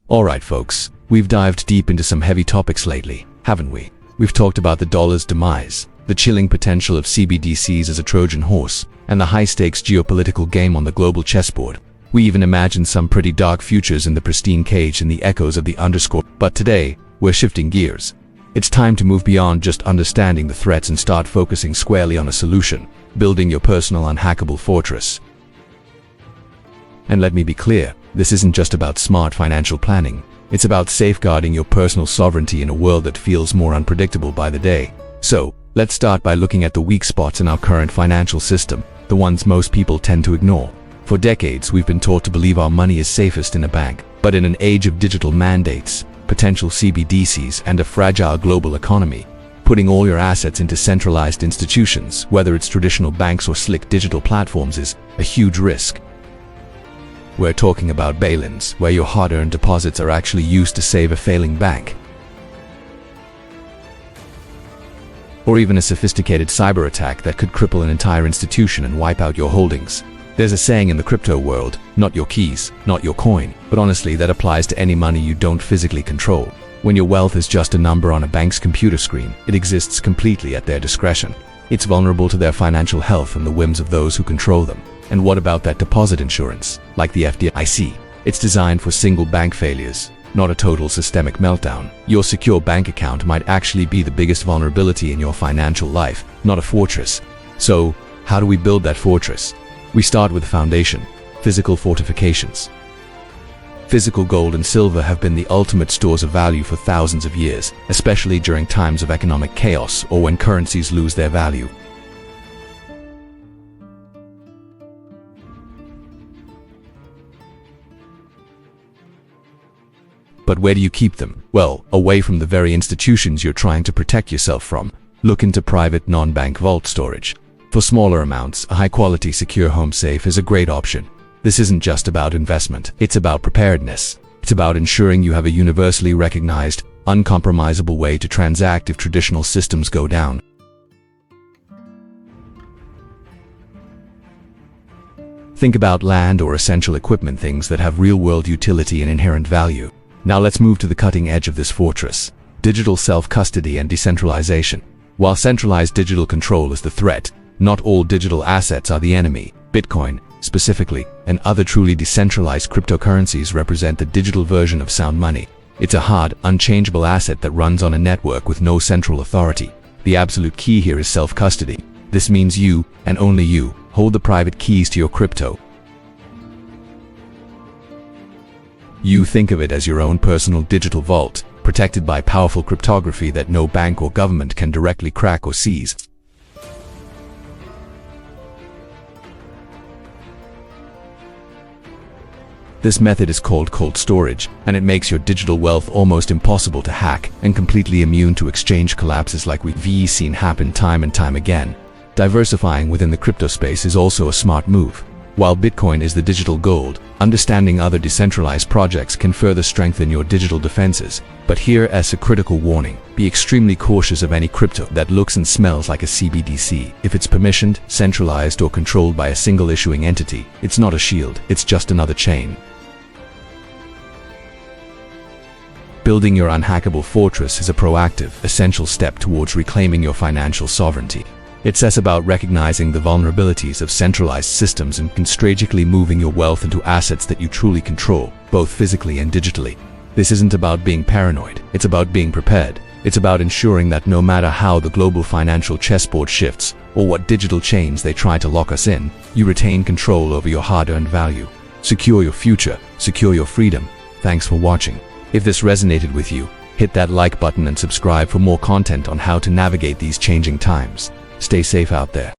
Alright folks, we've dived deep into some heavy topics lately, haven't we? We've talked about the dollar's demise, the chilling potential of CBDCs as a Trojan horse, and the high-stakes geopolitical game on the global chessboard. We even imagined some pretty dark futures in the pristine cage and the echoes of the underscore. But today, we're shifting gears. It's time to move beyond just understanding the threats and start focusing squarely on a solution, building your personal unhackable fortress. And let me be clear, this isn't just about smart financial planning. It's about safeguarding your personal sovereignty in a world that feels more unpredictable by the day. So, let's start by looking at the weak spots in our current financial system, the ones most people tend to ignore. For decades, we've been taught to believe our money is safest in a bank. But in an age of digital mandates, potential CBDCs, and a fragile global economy, putting all your assets into centralized institutions, whether it's traditional banks or slick digital platforms, is a huge risk. We're talking about bail-ins, where your hard-earned deposits are actually used to save a failing bank. Or even a sophisticated cyber attack that could cripple an entire institution and wipe out your holdings. There's a saying in the crypto world, not your keys, not your coin, but honestly that applies to any money you don't physically control. When your wealth is just a number on a bank's computer screen, it exists completely at their discretion. It's vulnerable to their financial health and the whims of those who control them. And what about that deposit insurance, like the FDIC? It's designed for single bank failures, not a total systemic meltdown. Your secure bank account might actually be the biggest vulnerability in your financial life, not a fortress. So, how do we build that fortress? We start with the foundation, physical fortifications. Physical gold and silver have been the ultimate stores of value for thousands of years, especially during times of economic chaos or when currencies lose their value. But where do you keep them? Well, away from the very institutions you're trying to protect yourself from. Look into private non-bank vault storage. For smaller amounts, a high-quality secure home safe is a great option. This isn't just about investment, it's about preparedness. It's about ensuring you have a universally recognized, uncompromisable way to transact if traditional systems go down. Think about land or essential equipment, things that have real-world utility and inherent value. Now let's move to the cutting edge of this fortress, digital self-custody and decentralization. While centralized digital control is the threat, not all digital assets are the enemy. Bitcoin, specifically, and other truly decentralized cryptocurrencies represent the digital version of sound money. It's a hard, unchangeable asset that runs on a network with no central authority. The absolute key here is self-custody. This means you, and only you, hold the private keys to your crypto. You think of it as your own personal digital vault, protected by powerful cryptography that no bank or government can directly crack or seize. This method is called cold storage, and it makes your digital wealth almost impossible to hack and completely immune to exchange collapses like we've seen happen time and time again. Diversifying within the crypto space is also a smart move. While Bitcoin is the digital gold, understanding other decentralized projects can further strengthen your digital defenses. But here is a critical warning. Be extremely cautious of any crypto that looks and smells like a CBDC. If it's permissioned, centralized, or controlled by a single issuing entity, it's not a shield, it's just another chain. Building your unhackable fortress is a proactive, essential step towards reclaiming your financial sovereignty. It's less about recognizing the vulnerabilities of centralized systems and strategically moving your wealth into assets that you truly control, both physically and digitally. This isn't about being paranoid, it's about being prepared. It's about ensuring that no matter how the global financial chessboard shifts, or what digital chains they try to lock us in, you retain control over your hard-earned value. Secure your future, secure your freedom. Thanks for watching. If this resonated with you, hit that like button and subscribe for more content on how to navigate these changing times. Stay safe out there.